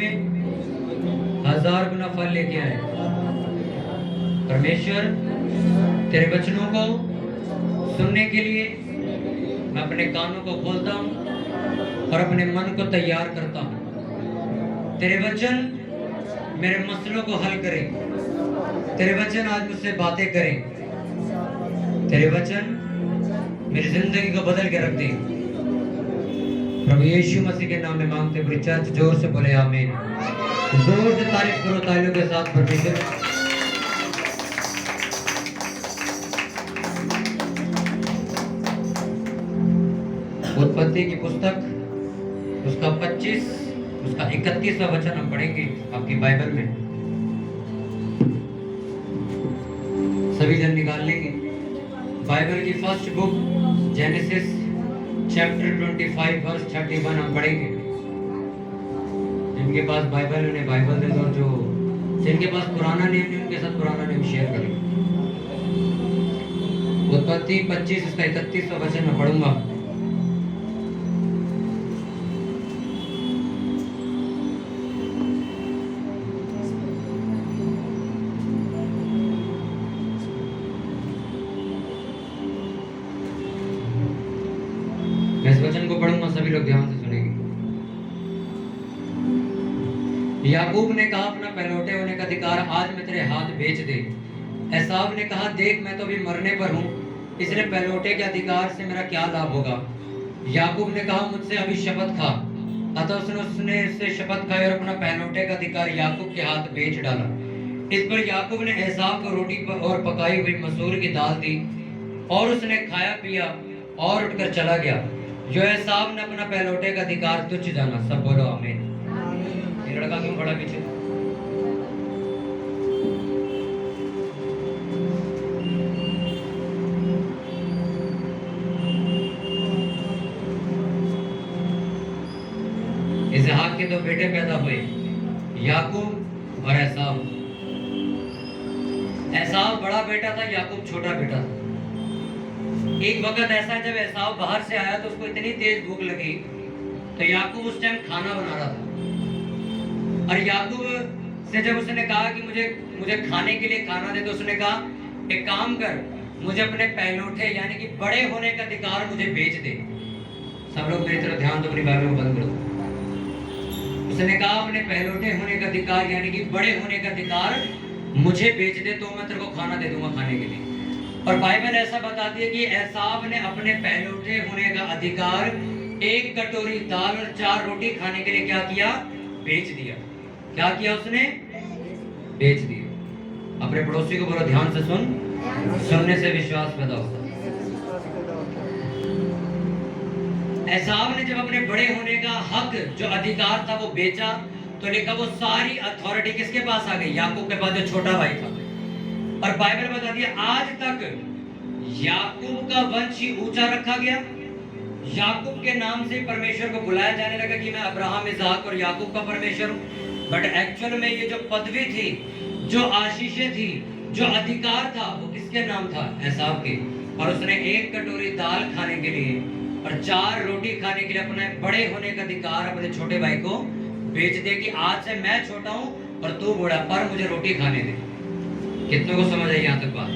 में 1000 गुना फल लेके आए। परमेश्वर तेरे वचनों को सुनने के लिए मैं अपने कानों को खोलता हूँ और अपने मन को तैयार करता हूँ। तेरे वचन मेरे मसलों को हल करें। तेरे वचन आज मुझसे बातें करें। तेरे वचन मेरी जिंदगी को बदल के रख दे। प्रभु यीशु मसीह के नाम में मांगते पूरी चर्च जोर से बोले आमीन। जोर से तारीफ करो तालियों के साथ परमेश्वर। उत्पत्ति की पुस्तक उसका 25 उसका 31वां वचन हम पढ़ेंगे आपकी बाइबल में। सभी जन निकाल लेंगे बाइबल की first book Genesis chapter 25 verse 31 हम पढ़ेंगे। जिनके पास बाइबल उन्हें बाइबल दे दो, जो जिनके पास पुराना नेम नहीं उनके साथ पुराना नेम शेयर करें। उत्पत्ति 25 उसका 31वां वचन मैं पढ़ूंगा। वचन को पढ़ूंगा, सभी लोग ध्यान से सुनेंगे। याकूब ने कहा अपना पहलौठे होने का अधिकार आज मैं तेरे हाथ बेच दे। एसाव ने कहा देख मैं तो अभी मरने पर हूँ, इसलिए पहलौठे के अधिकार से मेरा क्या लाभ होगा। याकूब ने कहा मुझसे अभी शपथ खा। अतः उसने उससे शपथ खाई और अपना पहलौठे का अधिकार याकूब के हाथ बेच डाला। इस पर याकूब ने एसाव को रोटी और पकाई हुई मसूर की दाल दी और उसने खाया पिया और उठकर चला गया। जो एसाव ने अपना पहलौठे का अधिकार तुच्छ जाना। सब बोलो आमीन। ये लड़का क्यों खड़ा पीछे? इसहाक के दो बेटे पैदा हुए, याकूब और एसाव। एसाव बड़ा बेटा था, याकूब छोटा बेटा था। एक वक्त ऐसा जब एसाव बाहर से आया तो उसको इतनी तेज भूख लगी तो याकूब उस टाइम खाना बना रहा था। और याकूब से जब उसने कहा कि मुझे खाने के लिए खाना दे, तो उसने कहा एक काम कर, मुझे अपने पहलौठे यानी कि बड़े होने का अधिकार मुझे बेच दे। सब लोग मेरी तरफ ध्यान दो, अपनी बाइबल को बंद करो। उसने कहा अपने पहलौठे होने का अधिकार यानी कि बड़े होने का अधिकार मुझे बेच दे तो मैं तेरे को खाना दे दूंगा खाने के लिए। और बाइबल ऐसा बताती है कि एसाव ने अपने पहलौठे होने का अधिकार 1 कटोरी दाल और 4 रोटी खाने के लिए क्या किया? बेच दिया। क्या किया उसने? बेच दिया। अपने पड़ोसी को बोलो ध्यान से सुन, सुनने से विश्वास पैदा होता है। एसाव ने जब अपने बड़े होने का हक जो अधिकार था वो बेचा तो लिखा वो सारी अथॉरिटी किसके पास आ गई? याकूब के पास जो छोटा भाई था। और बाइबल बताती है आज तक याकूब का वंश ही ऊंचा रखा गया। याकूब के नाम से परमेश्वर को बुलाया जाने लगा कि मैं अब्राहम, इसहाक और याकूब का परमेश्वर हूं। बट एक्चुअल में ये जो पदवी थी, जो आशीषें थी, जो अधिकार था वो किसके नाम था? एसाव के। और उसने 1 कटोरी दाल खाने के लिए और 4 रोटी खाने के लिए अपने बड़े होने का अधिकार अपने छोटे भाई को बेच दे कि आज से मैं छोटा हूं और तू बड़ा, पर मुझे रोटी खाने दे। कितनों को समझ आई यहाँ तक बात?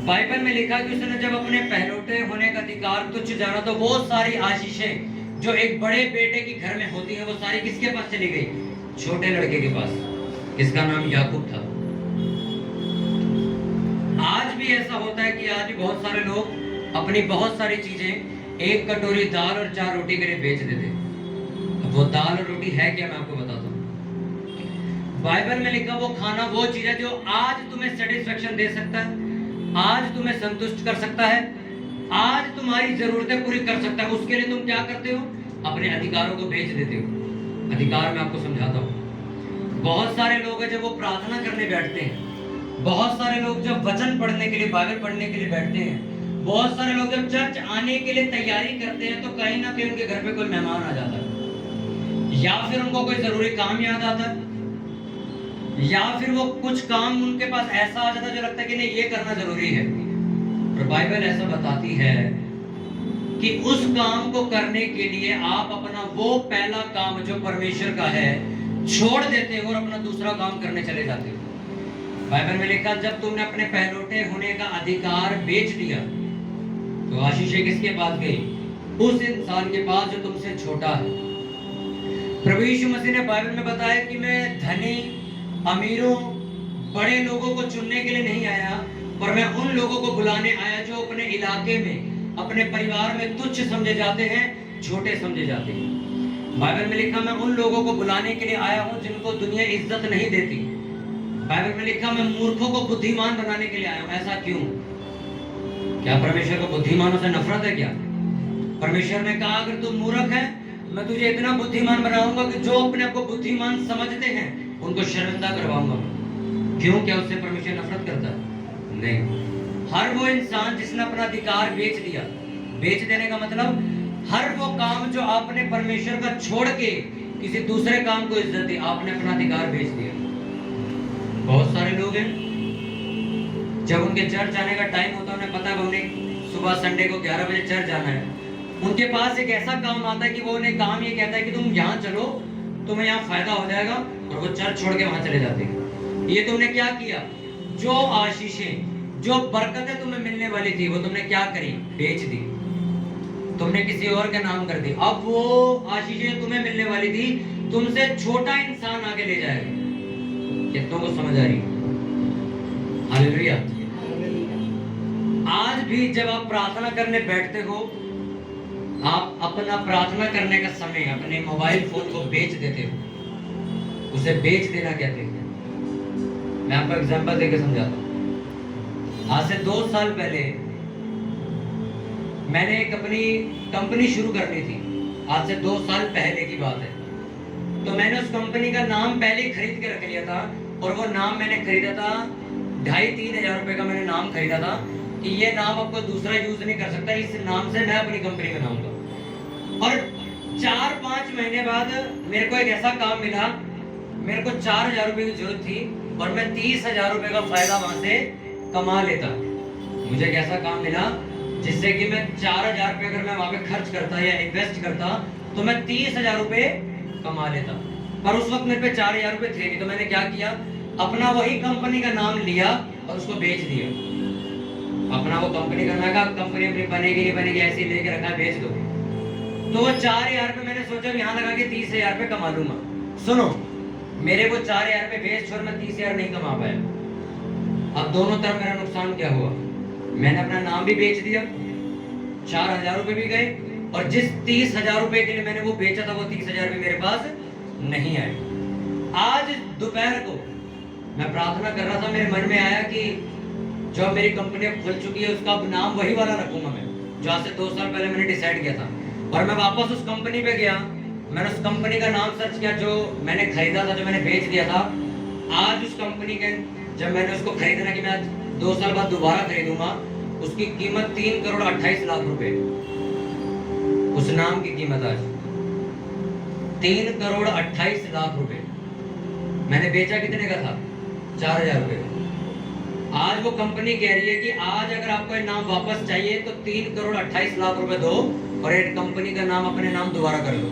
बाइबल में लिखा कि उसने जब अपने पहलौठे होने का अधिकार तुच्छ जाना तो वो सारी आशीषें जो एक बड़े बेटे की घर में होती है वो सारी किसके पास चली गई? छोटे लड़के के पास, जिसका नाम याकूब था। आज भी ऐसा होता है कि आज भी बहुत सारे लोग अपनी बहुत सारी चीजें 1 कटोरी दाल और 4 रोटी के लिए बेच देते। अब वो दाल और रोटी है क्या, मैं आपको बताता हूँ। बाइबल में लिखा वो खाना वो चीज है जो आज तुम्हें सेटिस्फेक्शन दे सकता है, आज तुम्हें संतुष्ट कर सकता है, आज तुम्हारी जरूरतें पूरी कर सकता है। उसके लिए तुम क्या करते हो? अपने अधिकारों को बेच देते हो। अधिकार मैं आपको समझाता हूँ। बहुत सारे लोग हैं जब वो प्रार्थना करने बैठते हैं, बहुत सारे लोग जब वचन पढ़ने के लिए, बाइबल पढ़ने के लिए बैठते हैं, बहुत सारे लोग जब चर्च आने के लिए तैयारी करते हैं तो कहीं ना कहीं उनके घर पे कोई मेहमान आ जाता है, या फिर उनको कोई जरूरी काम याद आता है, या फिर वो कुछ काम उनके पास ऐसा आ जाता है जो लगता है कि नहीं ये करना जरूरी है। और बाइबल ऐसा बताती है कि उस काम को करने के लिए आप अपना वो पहला काम जो परमेश्वर का है छोड़ देते हो और अपना दूसरा काम करने चले जाते हो। बाइबल में लिखा जब तुमने अपने पहलौठे होने का अधिकार बेच दिया तो आशीषें किसके पास गई? उस इंसान के पास जो तुमसे छोटा है। प्रभु यीशु मसीह ने बाइबल में बताया कि मैं धनी, अमीरों, बड़े लोगों को चुनने के लिए नहीं आया, पर मैं उन लोगों को बुलाने आया जो अपने इलाके में, अपने परिवार में तुच्छ समझे जाते हैं, छोटे समझे जाते हैं। बाइबल में लिखा मैं उन लोगों को बुलाने के लिए आया हूं जिनको दुनिया इज्जत नहीं देती। बाइबल में लिखा मैं मूर्खों को बुद्धिमान बनाने के लिए आया हूं। ऐसा क्यों? क्या परमेश्वर को बुद्धिमानों से नफरत है क्या? परमेश्वर ने कहा अगर तू मूर्ख है मैं तुझे इतना बुद्धिमान बनाऊंगा कि जो अपने आप को बुद्धिमान समझते हैं उनको शर्मिंदा करवाऊंगा। क्यों? क्या उससे परमेश्वर नफरत करता है? नहीं। हर वो इंसान जिसने अपना अधिकार बेच दिया, बेच देने का मतलब हर वो काम जो आपने परमेश्वर का छोड़ के किसी दूसरे काम को इज्जत दी, आपने अपना अधिकार बेच दिया। बहुत सारे लोग हैं जब उनके चर्च जाने का टाइम होता है, उन्हें पता है उन्हें सुबह संडे को 11 बजे चर्च जाना है, उनके पास एक ऐसा काम आता है कि वो उन्हें काम ये कहता है कि तुम यहाँ चलो, तुम्हें यहाँ फायदा हो जाएगा, और वो चर्च छोड़ के वहां चले जाते हैं। ये तुमने क्या किया? जो आशीषें, जो बरकतें तुम्हें मिलने वाली थी वो तुमने क्या करी? बेच दी। तुमने किसी और का नाम कर दी। अब वो आशीषें तुम्हें मिलने वाली थी तुमसे छोटा इंसान आगे ले जाएगा। कितनों को समझ आ रही? हालेलुया। आज भी जब आप प्रार्थना करने बैठते हो, आप अपना प्रार्थना करने का समय अपने मोबाइल फोन को बेच देते हो। उसे बेच देना कहते हैं। मैं आपको एग्जांपल देकर समझाता हूं। आज से 2 साल पहले मैंने एक अपनी कंपनी शुरू करनी थी। आज से 2 साल पहले की बात है। तो मैंने उस कंपनी का नाम पहले खरीद के रख लिया था, और वो नाम मैंने खरीदा था 2,500-3 हजार रुपए का। मैंने नाम खरीदा था कि ये नाम आपको दूसरा यूज नहीं कर सकता, इस नाम से मैं अपनी कंपनी बनाऊंगा। और 4-5 महीने बाद मेरे को एक ऐसा काम मिला, मेरे को 4,000 रुपए की जरूरत थी और मैं 30,000 रुपए का फायदा वहां से कमा लेता। मुझे एक ऐसा काम मिला जिससे कि मैं 4,000 रुपए अगर मैं वहां पे खर्च करता या इन्वेस्ट करता तो मैं 30,000 रुपए कमा लेता। पर उस वक्त मेरे पे 4,000 रुपए थे नहीं। तो मैंने क्या किया? अपना वही कंपनी का नाम लिया और उसको बेच दिया। अपना वो कंपनी का, मैं कहा कंपनी अपनी बनेगी नहीं बनेगी, ऐसे ही लेके रखा, बेच दो। तो वो 4,000 रुपए मैंने सोचा यहाँ लगा के 30,000 रुपए कमा लूंगा। सुनो, मेरे वो 4,000 रुपए बेच छोड़ मैं 30,000 नहीं कमा पाया। अब दोनों तरफ मेरा नुकसान क्या हुआ? मैंने अपना नाम भी बेच दिया, 4,000 रुपए भी गए, और जिस 30,000 रुपए के लिए मैंने वो बेचा था वो 30,000 भी मेरे पास नहीं आए। आज दोपहर को मैं प्रार्थना कर रहा था, मेरे मन में आया कि जो मेरी कंपनी अब खुल चुकी है उसका अब नाम वही वाला रखूंगा मैं, जो आज से 2 साल पहले मैंने डिसाइड किया था। और मैं वापस उस कंपनी पे गया, मैंने उस कंपनी का नाम सर्च किया जो मैंने खरीदा था, जो मैंने बेच दिया था। आज उस कंपनी के, जब मैंने उसको खरीदना कि मैं आज 2 साल बाद दोबारा खरीदूंगा, उसकी कीमत 3,28,00,000 रुपए। उस नाम की कीमत आज 3,28,00,000 रुपए। मैंने बेचा कितने का था? 4,000 रुपए। आज वो कंपनी कह रही है कि आज अगर आपको ये नाम वापस चाहिए तो 3,28,00,000 रुपए दो और एक कंपनी का नाम अपने नाम दोबारा कर लो।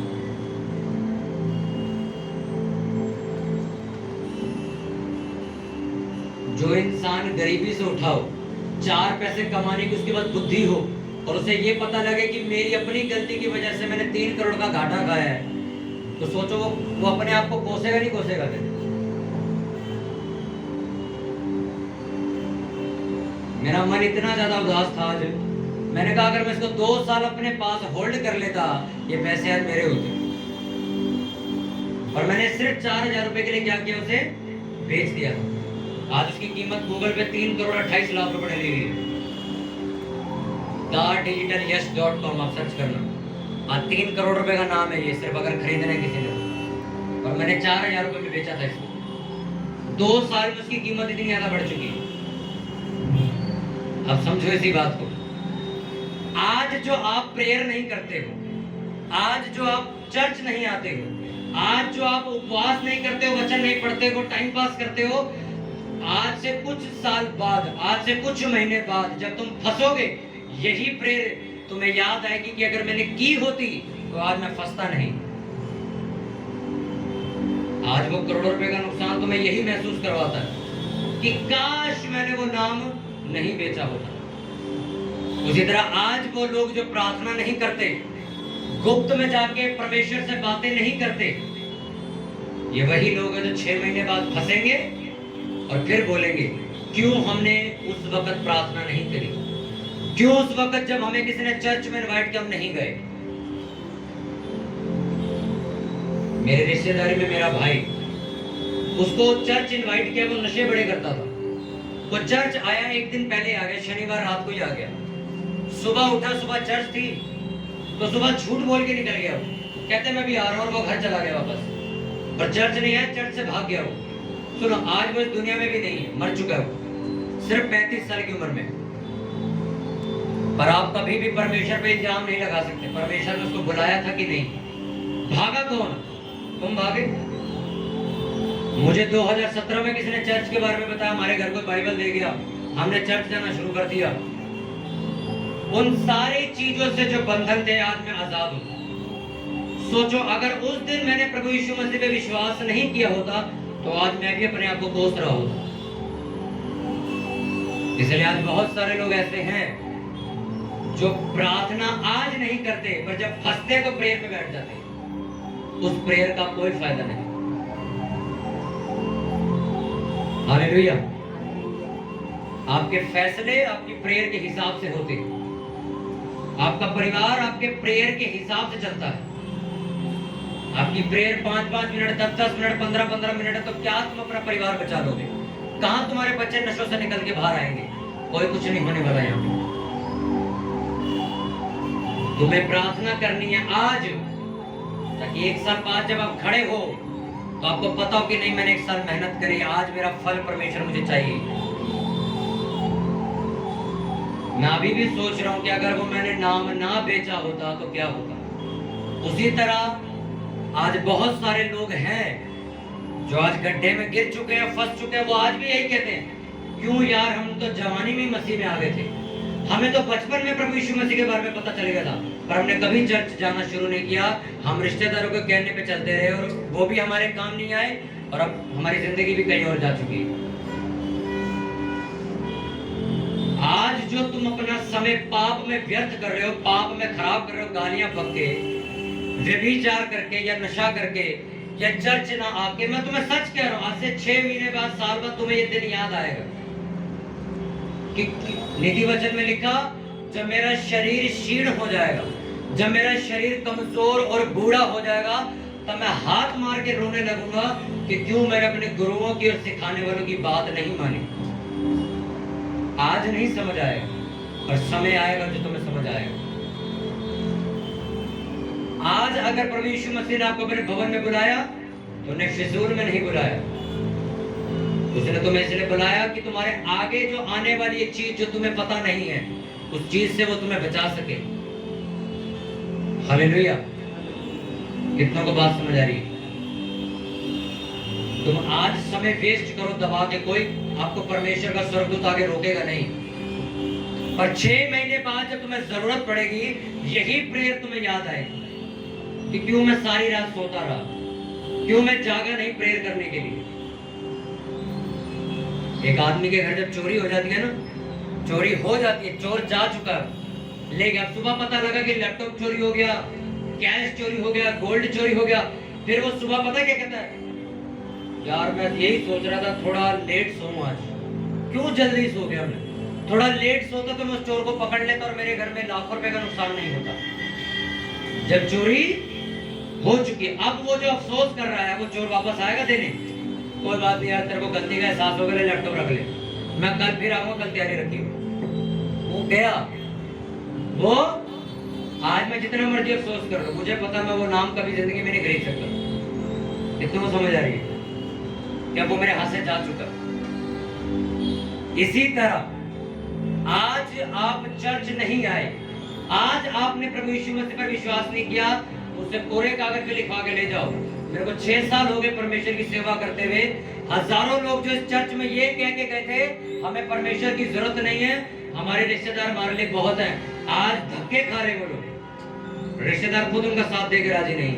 जो इंसान गरीबी से उठाओ, 4 पैसे कमाने की उसके बाद बुद्धि हो और उसे ये पता लगे कि मेरी अपनी गलती की वजह से मैंने 3 करोड़ का घाटा खाया है, तो सोचो वो अपने आप को कोसेगा नहीं कोसेगा? फिर मेरा मन इतना ज्यादा उदास था आज, मैंने कहा अगर मैं इसको 2 साल अपने पास होल्ड कर लेता, ये पैसे आज मेरे होते। और मैंने सिर्फ 4,000 रुपए के लिए क्या किया? उसे बेच दिया। आज उसकी कीमत गूगल पे 3,28,00,000 रुपए डली हुई है। thedigitalyash.com आप सर्च करना। आज 3 करोड़ रुपए का नाम है ये, सिर्फ अगर खरीदना है किसी ने। और मैंने 4,000 रुपए में बेचा था इसको। 2 साल में उसकी कीमत इतनी ज्यादा बढ़ चुकी है। अब समझो इसी बात को। आज जो आप प्रेयर नहीं करते हो, आज जो आप चर्च नहीं आते हो, आज जो आप उपवास नहीं करते हो, वचन नहीं पढ़ते हो, टाइम पास करते हो, आज से कुछ साल बाद, आज से कुछ महीने बाद जब तुम फंसोगे, यही प्रेयर तुम्हें याद आएगी कि अगर मैंने की होती तो आज मैं फंसता नहीं। आज वो करोड़ों रुपए का नुकसान तुम्हें यही महसूस करवाता है कि काश मैंने वो नाम नहीं बेचा होता। उसी तरह आज वो लोग जो प्रार्थना नहीं करते, गुप्त में जाके परमेश्वर से बातें नहीं करते, ये वही लोग हैं जो 6 महीने बाद फंसेंगे और फिर बोलेंगे क्यों हमने उस वक्त प्रार्थना नहीं करी, क्यों उस वक्त जब हमें किसी ने चर्च में इनवाइट किया हम नहीं गए। मेरे रिश्तेदारी में मेरा भाई, उसको चर्च इनवाइट किया, वो नशे बड़े करता था। वो चर्च आया, एक दिन पहले आ गया, शनिवार रात को ही आ गया। सुबह उठा, सुबह चर्च थी तो सुबह झूठ बोल के निकल गया। वो कहते मैं भी आ रहा हूँ, और वो घर चला गया वापस, और चर्च नहीं आया, चर्च से भाग गया वो। सुनो, आज वो इस दुनिया में भी नहीं है, मर चुका है वो, सिर्फ 35 साल की उम्र में। पर आप कभी भी परमेश्वर पे इल्जाम नहीं लगा सकते, परमेश्वर ने उसको बुलाया था कि नहीं। भागा कौन? तुम भागे। मुझे 2017 में किसी ने चर्च के बारे में बताया, हमारे घर को बाइबल दे गया, हमने चर्च जाना शुरू कर दिया। उन सारी चीजों से जो बंधन थे, आज मैं आजाद हूं। सोचो, अगर उस दिन मैंने प्रभु यीशु मसीह पे विश्वास नहीं किया होता तो आज मैं भी अपने आप को कोस रहा होता। इसलिए आज बहुत सारे लोग ऐसे हैं जो प्रार्थना आज नहीं करते, पर जब फंसते तो प्रेयर पे बैठ जाते। उस प्रेयर का कोई फायदा नहीं। हालेलुया। आपके फैसले आपकी प्रेयर के हिसाब से होते हैं। आपका परिवार आपके प्रेयर के हिसाब से चलता है। आपकी प्रेयर 5-5 मिनट, 10-10 मिनट, 15-15 मिनट है तो क्या तुम अपना परिवार बचा लोगे? कहां तुम्हारे बच्चे नशों से निकल के बाहर आएंगे? कोई कुछ नहीं होने वाला यहाँ पे। तुम्हें प्रार्थना करनी है आज, ताकि 1 साल बाद जब आप खड़े हो तो आपको पता हो कि नहीं, मैंने 1 साल मेहनत करी, आज मेरा फल परमेश्वर मुझे चाहिए। मैं अभी भी सोच रहा हूं कि अगर वो मैंने नाम ना बेचा होता तो क्या होता। उसी तरह आज बहुत सारे लोग हैं जो आज गड्ढे में गिर चुके हैं, फंस चुके हैं। वो आज भी यही कहते हैं, क्यों यार, हम तो जवानी में मसीह में आ गए थे, हमें तो बचपन में प्रभु यीशु मसीह के बारे में पता चलेगा था, पर हमने कभी चर्च जाना शुरू नहीं किया। हम रिश्तेदारों के कहने पे चलते रहे और वो भी हमारे काम नहीं आए, और अब हमारी जिंदगी भी कहीं और जा चुकी है। आज जो तुम अपना समय पाप में व्यर्थ कर रहे हो, पाप में खराब कर रहे हो, गालियां बक के, व्यभिचार करके या नशा करके या चर्च ना आके, मैं तुम्हें सच कह रहा हूं, आज से 6 महीने बाद, साल बाद तुम्हें ये दिन याद आएगा कि नीति वचन में लिखा, जब मेरा शरीर क्षीण हो जाएगा, जब मेरा शरीर कमजोर और बूढ़ा हो जाएगा, तब मैं हाथ मार के रोने लगूंगा कि क्यों मैंने अपने गुरुओं की और सिखाने वालों की बात नहीं मानी। आज नहीं समझ आएगा, और समय आएगा जो तुम्हें समझ आएगा। आज अगर प्रभु यीशु मसीह ने आपको अपने भवन में बुलाया तो उन्हें फिजूल में नहीं बुलाया। उसने तुम्हें इसलिए बुलाया कि तुम्हारे आगे जो आने वाली एक चीज जो तुम्हें पता नहीं है, उस चीज से वो तुम्हें बचा सके। हालेलुया। कितनों को बात समझ आ रही है? तुम आज समय वेस्ट करो दबा के, कोई आपको परमेश्वर का स्वर्गदूत आगे रोकेगा नहीं। पर 6 महीने बाद जब तुम्हें जरूरत पड़ेगी, यही प्रेयर तुम्हें याद आएगी कि क्यों मैं सारी रात सोता रहा, क्यों मैं जागा नहीं प्रेयर करने के लिए। एक आदमी के घर जब चोरी हो जाती है ना, चोरी हो जाती है, चोर जा चुका ले गया, सुबह पता लगा कि लैपटॉप चोरी हो गया, कैश चोरी हो गया, गोल्ड चोरी हो गया, फिर वो सुबह पता क्या कहता है, यार मैं यही सोच रहा था थोड़ा लेट सोऊं आज, क्यों जल्दी सो गया मैं, थोड़ा लेट सोता तो मैं उस चोर को पकड़ लेता और मेरे घर में लाखों रुपए का नुकसान नहीं होता। जब चोरी हो चुकी, अब वो जो अफसोस कर रहा है, वो चोर वापस आएगा देने, कोई बात नहीं यार, तेरे को गलती का एहसास हो गया, लैपटॉप रख ले, मैं कल फिर आऊंगा, कल तैयारी रखी। वो गया, वो आज मैं जितना मर्जी अफसोस कर रहा हूं, मुझे पता मैं वो नाम कभी जिंदगी में नहीं खरीद सकता। इतना वो समझ आ रही है क्या? वो मेरे हाथ से जा चुका। इसी तरह आज आप चर्च नहीं आए, आज आपने प्रभु यीशु मसीह पर विश्वास नहीं किया, उसे कोरे कागज पे लिखवा के ले जाओ। मेरे को 6 साल हो गए परमेश्वर की सेवा करते हुए, हजारों लोग जो इस चर्च में ये कह के गए थे, हमें परमेश्वर की जरूरत नहीं है, हमारे रिश्तेदार हमारे लिए बहुत हैं, आज धक्के खा रहे वो लोग, रिश्तेदार खुद उनका साथ देकर राजी नहीं,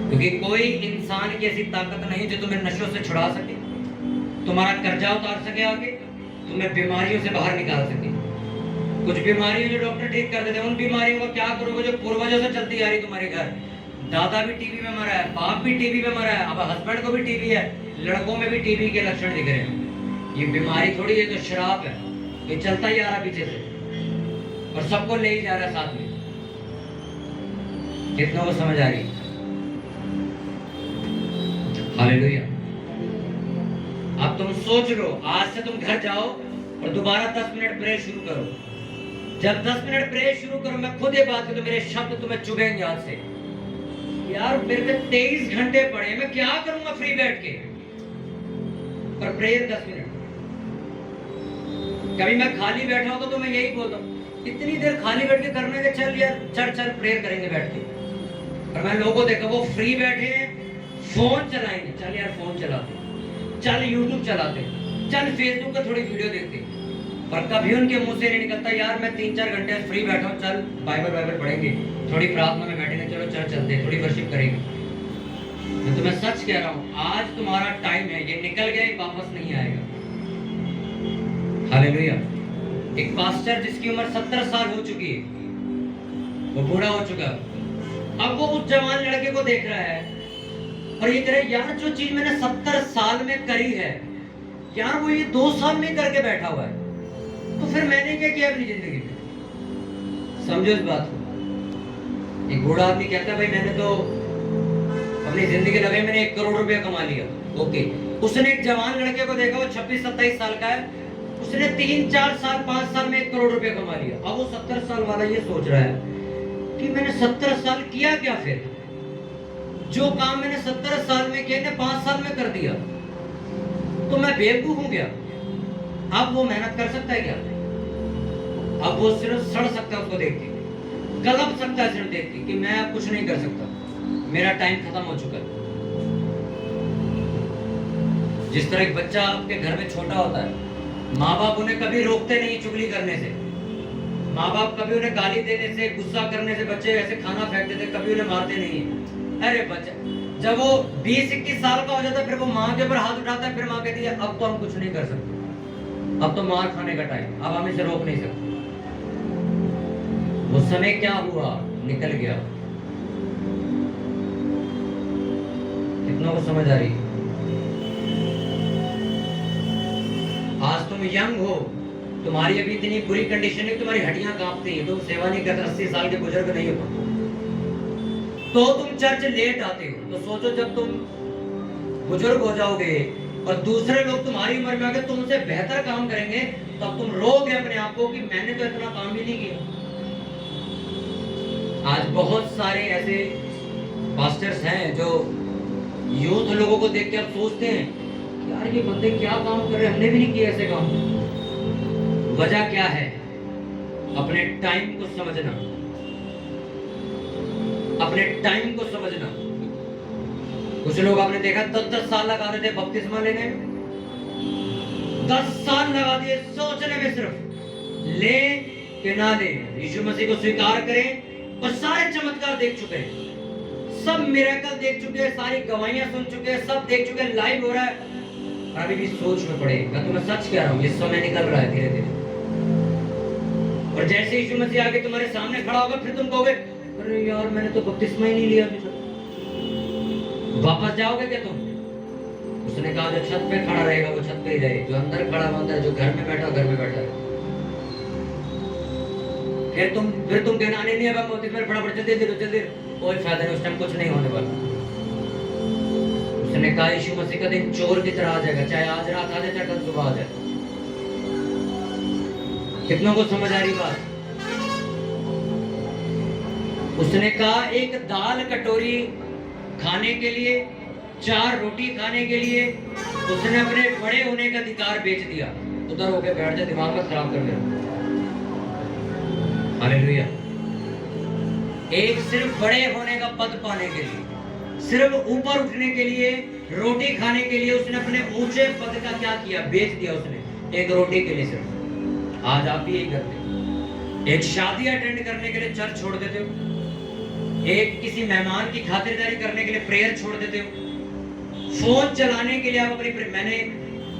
क्योंकि कोई इंसान की ऐसी ताकत नहीं जो तुम्हें नशों से छुड़ा सके, तुम्हारा कर्जा उतार सके, आगे तुम्हें बीमारियों से बाहर निकाल सके। कुछ बीमारियां जो डॉक्टर ठीक कर देते हैं, उन बीमारियों का क्या करोगे जो पूर्वजों से चलती आ रही तुम्हारे घर। दादा भी टीबी में मरा है, बाप भी टीबी में मरा है, अब हस्बैंड को भी टीबी है, लड़कों में भी टीबी के लक्षण दिख रहे हैं। ये बीमारी थोड़ी है, तो शराब है, ये चलता ही आ रहा पीछे से और सबको ले ही जा रहा है साथ में। कितनों को समझ आ रही है? हालेलुया। अब तुम सोच लो, आज से तुम घर जाओ और दोबारा 10 मिनट प्रे शुरू करो। जब 10 मिनट प्रे शुरू करो, मैं खुद ये बात कहता हूं, मेरे शब्द तुम्हें चुभेंगे आज से। यार मेरे पे 23 घंटे पड़े, मैं क्या करूंगा फ्री बैठ के, पर प्रेयर 10 मिनट। कभी मैं खाली बैठा होता तो मैं यही बोलता हूँ, इतनी देर खाली बैठ के करने के, चल यार चल प्रेयर करेंगे बैठ के। और मैं लोगों को देखा वो फ्री बैठे हैं, फोन चलाएंगे, चल यार फोन चलाते, चल यूट्यूब चलाते, चल फेसबुक पर थोड़ी वीडियो देखते, पर कभी उनके मुंह से नहीं निकलता यार मैं 3-4 घंटे फ्री बैठा हूँ, चल बाइबल पढ़ेंगे, थोड़ी प्रार्थना में बैठेंगे, चलो चर्च चलते, थोड़ी वर्शिप करेंगे। मैं तुम्हें सच कह रहा हूँ, आज तुम्हारा टाइम है, ये निकल गया, वापस नहीं आएगा। हालेलुया। एक पास्टर जिसकी उम्र 70 साल हो चुकी है, वो बूढ़ा हो चुका, अब वो उस जवान लड़के को देख रहा है और ये कह रहा है यार जो चीज मैंने 70 साल में करी है यार वो ये 2 साल में करके बैठा हुआ है, तो फिर मैंने क्या किया अपनी जिंदगी में? समझो इस बात को। एक बूढ़ा आदमी कहता है भाई मैंने तो अपनी जिंदगी लगे, मैंने 1 करोड़ रुपया कमा लिया। ओके, उसने एक जवान लड़के को देखा, वो 26-27 साल का है, उसने 3-4 साल 5 साल में 1 करोड़ रुपया कमा लिया। अब वो 70 साल वाला ये सोच रहा है कि मैंने 70 साल किया क्या, फिर जो काम मैंने 70 साल में किया 5 साल में कर दिया, तो मैं बेवकूफ हूं क्या? अब वो मेहनत कर सकता है क्या? अब वो सिर्फ सड़ सकता है उसको देख के, गलत सकता है सिर्फ देख के कि मैं अब कुछ नहीं कर सकता, मेरा टाइम खत्म हो चुका है। जिस तरह एक बच्चा आपके घर में छोटा होता है, माँ बाप उन्हें कभी रोकते नहीं चुगली करने से, माँ बाप कभी उन्हें गाली देने से, गुस्सा करने से, बच्चे ऐसे खाना फेंक देते, कभी उन्हें मारते नहीं है। अरे बच्चा जब वो 20-21 साल का हो जाता है, फिर वो माँ के ऊपर हाथ उठाता है, फिर माँ कहती है अब तो हम कुछ नहीं कर सकते, अब तो मार खाने का टाइम, अब हम इसे रोक नहीं सकते। वो समय क्या हुआ, निकल गया। कितनों को समझ आ रही? आज तुम यंग हो, तुम्हारी अभी इतनी बुरी कंडीशन है, तुम्हारी हड्डियां कांपती हैं, तुम सेवा नहीं करते, 80 साल के बुजुर्ग नहीं हो, तो तुम चर्च लेट आते हो। तो सोचो जब तुम बुजुर्ग हो जाओगे और दूसरे लोग तुम्हारी उम्र में आके तुमसे बेहतर काम करेंगे, तब तुम रोगे अपने आप को कि मैंने तो इतना काम भी नहीं किया। आज बहुत सारे ऐसे पास्टर्स हैं जो यूथ लोगों को देख के अब सोचते हैं यार ये बंदे क्या काम कर रहे हैं, हमने भी नहीं किया ऐसे काम। वजह क्या है? अपने टाइम को समझना, अपने टाइम को समझना। कुछ लोग आपने देखा 10-10 साल लगा देते बपतिस्मा लेने में, 10 साल लगा दिए सोचने में, सिर्फ ले कि ना ले, यीशु मसीह को स्वीकार करें, और सारे चमत्कार देख चुके हैं, सब मिरेकल देख चुके हैं, सारी गवाहियां सुन चुके हैं, सब देख चुके हैं, लाइव हो रहा है, और अभी भी सोच में पड़े। मैं तुम्हें सच कह रहा हूं, ये समय निकल रहा है धीरे धीरे, और जैसे यीशु मसीह आके तुम्हारे सामने खड़ा होगा, फिर तुम कहोगे अरे यार मैंने तो बपतिस्मा ही नहीं लिया अभी तक। वापस जाओगे क्या तुम? उसने कहा जो छत पे खड़ा रहेगा वो छत पे ही रहे, जो अंदर खड़ा हुआ अंदर, जो घर में बैठा घर में बैठा रहे। फिर तुम कहना नहीं है फटाफट जल्दी जल्दी, कोई फायदा नहीं, उस टाइम कुछ नहीं होने वाला। उसने कहा यीशु मसीह का दिन चोर की तरह आ जाएगा, चाहे आज रात आ जाए चाहे कल सुबह आ जाए। कितनों को समझ आ रही बात? उसने कहा एक दाल कटोरी खाने के लिए, 4 रोटी खाने के लिए उसने अपने बड़े होने का अधिकार बेच दिया। उधर होके बैठ जा, दिमाग मत खराब कर मेरा। हालेलुया। एक सिर्फ बड़े होने का पद पाने के लिए, सिर्फ ऊपर उठने के लिए, रोटी खाने के लिए उसने अपने ऊंचे पद का क्या किया? बेच दिया उसने। एक रोटी के लिए सिर्फ। आज आप भी यही करते हो। एक शादी अटेंड करने के लिए चर्च छोड़ देते हो, एक किसी मेहमान की खातिरदारी करने के लिए प्रेयर छोड़ देते हो, फोन चलाने के लिए आप अपनी मैंने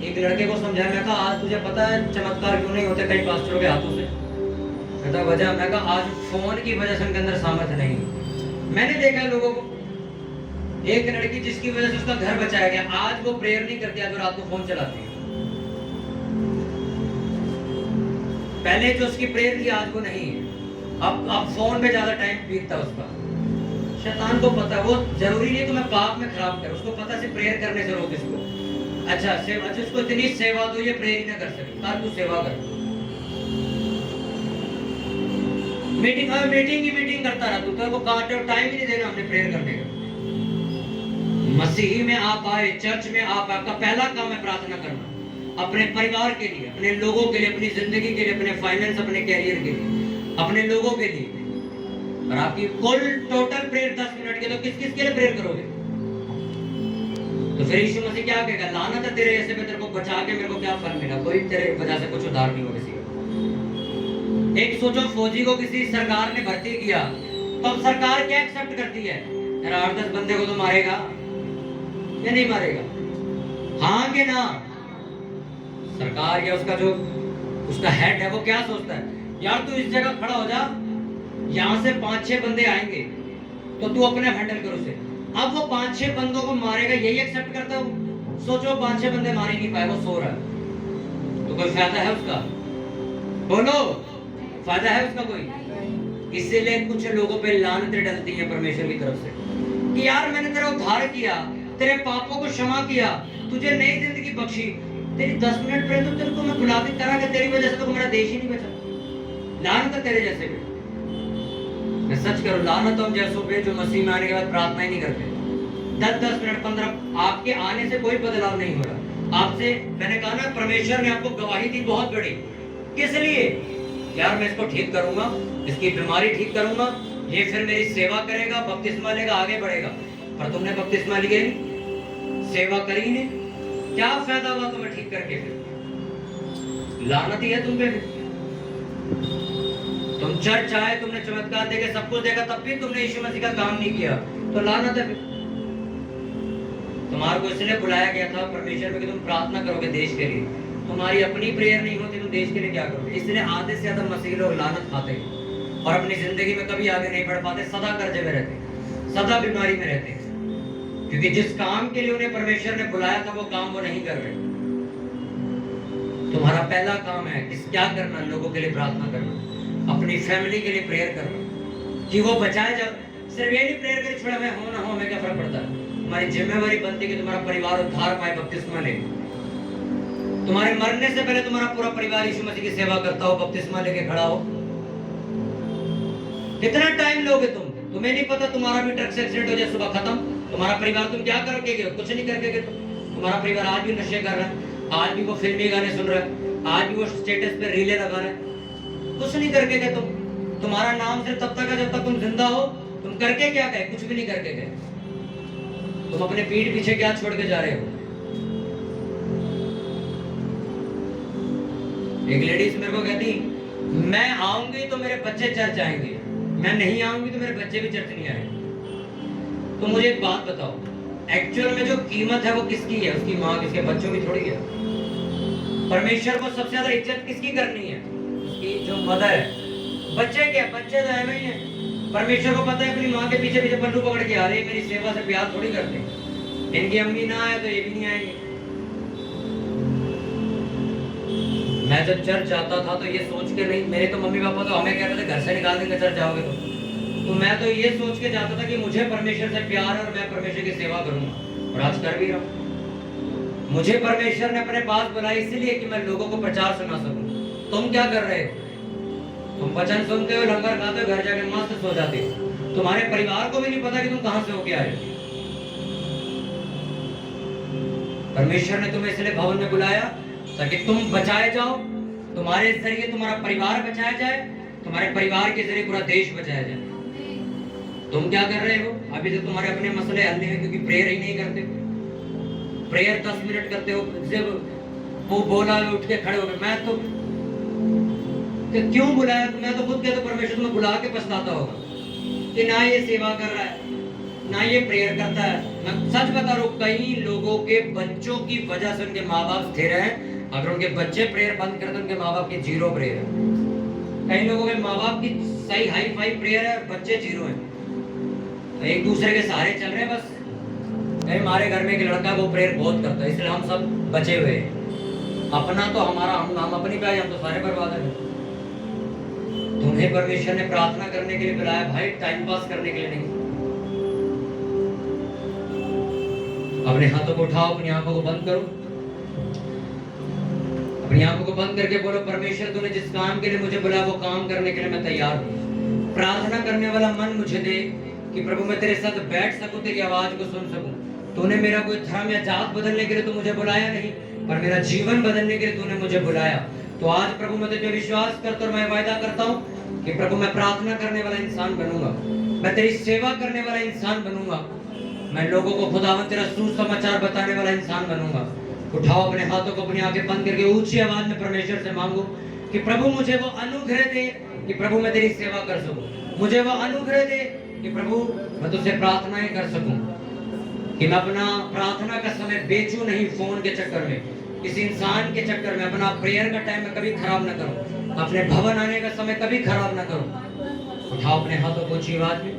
एक लड़के को समझाया, मैं कहा आज तुझे पता है चमत्कार क्यों नहीं होते कई पास्टरों के हाथों से? कहता वजह, मैं कहा आज फोन की वजह से उनके अंदर सामर्थ्य नहीं। मैंने देखा लोगों को, एक लड़की जिसकी वजह से उसका घर बचाया गया, आज वो प्रेयर नहीं करती, आज वो रात को फोन चलाती है। पहले जो उसकी प्रेयर थी आज वो नहीं है। अब फोन पे ज्यादा टाइम बीतता है उसका। शैतान को पता, वो जरूरी नहीं तुम्हें पाप में खराब कर, उसको पता सिर्फ प्रेयर करने से रोक इसको। अच्छा सेवा, जिसको इतनी सेवा दो ये प्रेयर ही ना कर सके, तार तू सेवा कर। मीटिंग करता रहा तू, तो काटे टाइम ही नहीं देना हमने प्रेयर करने का। मसीही में आप आए, चर्च में आप, आपका पहला काम है प्रार्थना करना, अपने परिवार के लिए, अपने लोगों के लिए, अपनी जिंदगी के लिए, अपने फाइनेंस, अपने कैरियर के लिए, अपने लोगों के लिए। और आपकी कुल टोटल प्रेयर 10 मिनट के, तो किस किस के लिए प्रेयर करोगे? तो फिर यीशु मसीह क्या कहेगा? लानत है तेरे ऐसे में, तेरे को बचा के मेरे को क्या फल मिला? कोई तेरे वजह से कुछ उधार नहीं हो किसी का। एक सोचो फौजी को किसी सरकार ने भर्ती किया, तो अब सरकार क्या एक्सेप्ट करती है? यार 8-10 बंदे को तो मारेगा या नहीं मारेगा? हाँ कि ना? सरकार या उसका जो उसका हेड है वो क्या सोचता है? यार तू इस जगह खड़ा हो जा, यहाँ से 5-6 बंदे आएंगे तो तू अपने हैंडल कर उसे। अब वो 5-6 बंदों को मारेगा, यही एक्सेप्ट करता हूँ। सोचो 5-6 बंदे मार ही नहीं पाए, वो सो रहा है, तो कोई फायदा है उसका? बोलो, फायदा है उसका कोई? इसीलिए कुछ लोगों पे लानतें डलती हैं परमेश्वर की तरफ से कि यार मैंने तेरा उद्धार किया, तेरे पापों को क्षमा किया, तुझे नई जिंदगी बख्शी, तेरी 10 मिनट पहले तो तेरे को मैं गुलाबी करा कि तेरी वजह से तो मेरा देश ही नहीं बचा। लानत है तेरे जैसे भी। मैं सच करूं, लानत हम जैसों पे जो मसीह में आने के बाद प्रार्थना ही नहीं करते। 10-10 मिनट 15, आपके आने से कोई बदलाव नहीं हो रहा। आपसे मैंने कहा ना, परमेश्वर ने आपको गवाही दी बहुत बड़ी। किस लिए? यार मैं इसको ठीक करूंगा, इसकी बीमारी ठीक करूंगा, ये फिर मेरी सेवा करेगा, बपतिस्मा लेगा, आगे बढ़ेगा। पर तुमने बपतिस्मा लिए नहीं, सेवा करी नहीं, क्या फायदा हुआ तुम्हें ठीक करके? फिर लानत ही है तुम पे। तुम चर्च आए, तुमने चमत्कार देखे, सब कुछ देखा, तब भी तुमने यीशु मसीह का काम नहीं किया, तो लानत है। तुम्हारे को इसलिए बुलाया गया था परमेश्वर में कि तुम प्रार्थना करोगे देश के लिए। तुम्हारी अपनी प्रेयर नहीं होती, तुम देश के लिए क्या करोगे? इसलिए आधे से ज्यादा मसीही लोग लानत खाते हैं और अपनी जिंदगी में कभी आगे नहीं बढ़ पाते, सदा कर्जे में रहते, सदा बीमारी में रहते, क्योंकि जिस काम के लिए उन्हें परमेश्वर ने बुलाया था वो काम वो नहीं कर रहे। तुम्हारा पहला काम है क्या करना? लोगों के लिए प्रार्थना करना, अपनी फैमिली के लिए प्रेयर करना कि वो बचाए जा। सिर्फ ये नहीं प्रेयर करी छोड़ा, मैं हो ना हो, हमें क्या फर्क पड़ता है? तुम्हारी जिम्मेवारी बनती है कि तुम्हारा परिवार उद्धार पाए, बपतिस्मा ले। तुम्हारे मरने से पहले तुम्हारा पूरा परिवार यीशु मसीह की सेवा करता हो, बपतिस्मा लेके खड़ा हो। कितना टाइम लोगे तुम? तुम्हें नहीं पता तुम्हारा भी ट्रक से एक्सीडेंट हो जाए, सुबह खत्म। तुम्हारा परिवार तुम क्या करोगे? कुछ नहीं करके गए। तुम्हारा परिवार आज भी नशे कर रहा है, आज भी वो फिल्मी गाने सुन रहा है, आज भी वो स्टेटस पे रीले लगा रहा है, कुछ नहीं करके गए तुम। तुम्हारा नाम सिर्फ तब तक है जब तक तुम जिंदा हो। तुम करके क्या गए? कुछ भी नहीं करके गए। तुम अपने पीठ पीछे क्या छोड़ के जा रहे हो? एक लेडीज मेरे को कहती, मैं आऊंगी तो मेरे बच्चे चर्च आएंगे, मैं नहीं आऊंगी तो मेरे बच्चे भी चर्च नहीं आएंगे। तो मुझे एक बात बताओ, एक्चुअल में जो कीमत है वो किसकी है? उसकी माँ, किसके बच्चों की थोड़ी है। परमेश्वर को सबसे ज्यादा इज्जत किसकी करनी है? उसकी जो मदर है। बच्चे क्या? बच्चे तो है ही है। परमेश्वर को पता है अपनी माँ के पीछे पीछे पल्लू पकड़ के आ रहे, मेरी सेवा से प्यार थोड़ी करते, इनकी अम्मी ना आए तो ये भी नहीं आएंगे। मैं जब चर्च जाता था तो ये सोच के नहीं, मेरे तो मम्मी पापा तो हमें कहते थे घर से निकाल देंगे चर्च जाओगे तो मैं तो ये सोच के जाता था कि मुझे परमेश्वर से प्यार है और मैं परमेश्वर की सेवा करूंगा, और आज कर भी रहा हूं। मुझे परमेश्वर ने अपने पास बुलाया इसलिए कि मैं लोगों को प्रचार सुना सकूं। तुम क्या कर रहे हो? तुम वचन सुनते हो, लंगर खाते हो, घर जाके मस्त सो जाते हो। तुम्हारे परिवार को भी नहीं पता कि तुम कहां से होके आए। परमेश्वर ने तुम्हें इसलिए भवन में बुलाया ताकि तुम बचाए जाओ, तुम्हारे जरिए तुम्हारा परिवार बचाया जाए, तुम्हारे परिवार के जरिए पूरा देश बचाया जाए। तुम क्या कर रहे हो? अभी तक तुम्हारे अपने मसले हल नहीं है क्योंकि प्रेयर ही नहीं करते। प्रेयर 10 मिनट करते हो, जब वो बोला, उठ के खड़े हो गए। मैं तो कि क्यों बुलाया? मैं तो खुद कहता परमेश्वर तुम्हें बुला के पछताता होगा कि ना ये सेवा कर रहा है, ना ये प्रेयर करता है। मैं सच बता रहा हूँ, कई लोगों के बच्चों की वजह से उनके माँ बाप स्थिर हैं। अगर उनके बच्चे प्रेयर बंद कर दें, उनके माँ बाप की जीरो प्रेयर है। कई लोगों के माँ बाप की सही हाई फाई प्रेयर है, बच्चे जीरो हैं। एक दूसरे के सहारे चल रहे हैं बस। कहीं हमारे घर में एक लड़का वो प्रेयर बहुत करता है, इसलिए हम सब बचे हुए हैं। अपना तो हमारा, हम अपनी पे, हम तो सारे बर्बाद हैं। तुम्हें परमेश्वर ने प्रार्थना करने के लिए बुलाया भाई, टाइम पास करने के लिए नहीं। अपने हाथों को उठाओ, अपनी आंखों को बंद करो, अपनी आंखों को बंद करके बोलो, परमेश्वर तूने जिस काम के लिए मुझे बुलाया वो काम करने के लिए मैं तैयार हूँ। प्रार्थना करने वाला मन मुझे दे कि प्रभु मैं तेरे साथ बैठ सकूं, तेरी आवाज को सुन सकूं। तूने मेरा कोई धर्म या जात बदलने के लिए तो मुझे बुलाया नहीं, पर मेरा जीवन बदलने के लिए तूने मुझे बुलाया। तो आज प्रभु मैं तुझे विश्वास करता और मैं वायदा करता हूँ कि प्रभु मैं प्रार्थना करने वाला इंसान बनूंगा, मैं तेरी सेवा करने वाला इंसान बनूंगा, मैं लोगों को खुदावंद तेरा सुसमाचार बताने वाला इंसान बनूंगा। उठाओ अपने हाथों को, अपनी आंखें बंद करके ऊंची आवाज में परमेश्वर से मांगो कि प्रभु मुझे वो अनुग्रह दे कि प्रभु मैं तेरी सेवा कर सकूं। मुझे वो अनुग्रह दे कि प्रभु मैं तुझसे प्रार्थनाएं कर सकूं, कि मैं अपना प्रार्थना का समय बेचूं नहीं फोन के चक्कर में, किसी इंसान के चक्कर में। अपना प्रेयर का टाइम मैं कभी खराब ना करूं, अपने भवन आने का समय कभी खराब ना करूं। उठाओ अपने हाथों को ऊंची आवाज में,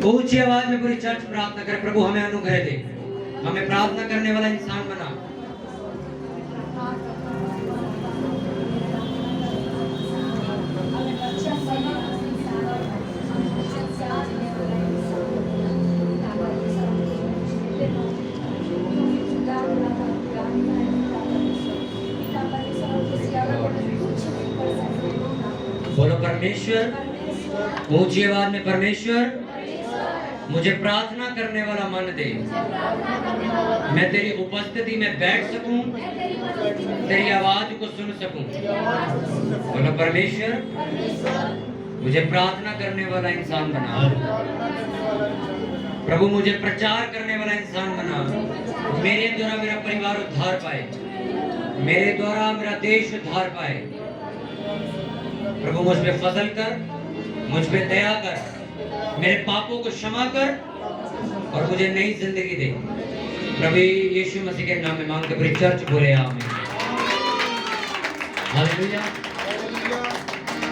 ऊंची आवाज में पूरी चर्च प्रार्थना करे, प्रभु हमें अनुग्रह दे, हमें प्रार्थना करने वाला इंसान बना। बोलो परमेश्वर, ऊंची आवाज में, परमेश्वर मुझे प्रार्थना करने वाला मन दे, मैं तेरी उपस्थिति में बैठ सकूं, तेरी आवाज को सुन सकूं। बोलो परमेश्वर मुझे प्रार्थना करने वाला इंसान बना, प्रभु मुझे प्रचार करने वाला इंसान बना। मेरे द्वारा मेरा परिवार उद्धार पाए, मेरे द्वारा मेरा देश उद्धार पाए। प्रभु मुझ पे फजल कर, मुझ पे दया कर, मेरे पापों को क्षमा कर और मुझे नई जिंदगी दे। प्रभु यीशु मसीह के नाम में मांग के पूरी चर्च बोले आमीन। हालेलुया।